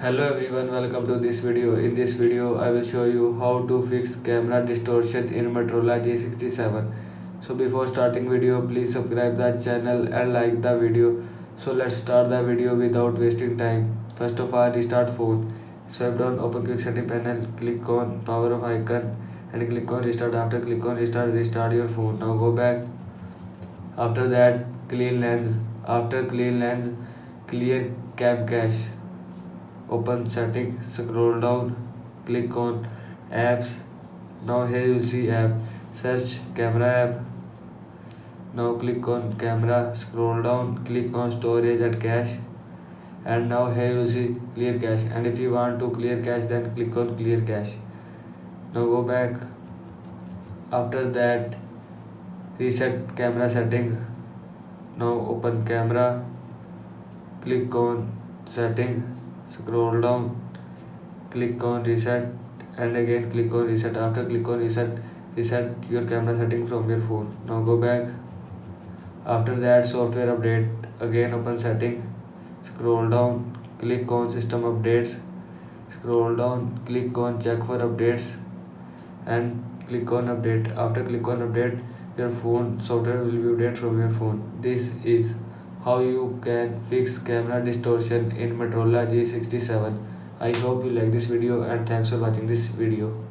Hello everyone, welcome to this video. In this video, I will show you how to fix camera distortion in Motorola G67. So before starting video, please subscribe the channel and like the video. So let's start the video without wasting time. First of all, restart phone. Swipe down, open quick setting panel, click on power off icon and click on restart. After click on restart, restart your phone. Now go back. After that, clean lens. After clean lens, clear cam cache. Open setting, scroll down, click on apps. Now here you see app, search camera app. Now click on camera, scroll down, click on storage and cache, and now here you see clear cache, and if you want to clear cache then click on clear cache. Now go back. After that, reset camera setting. Now open camera, click on setting, scroll down, click on reset and again click on reset. After click on reset, reset your camera setting from your phone. Now go back. After that, software update. Again open setting, scroll down, click on system updates, scroll down, click on check for updates and click on update. After click on update, your phone software will be updated from your phone. This is how you can fix camera distortion in Motorola G67. I hope you like this video and thanks for watching this video.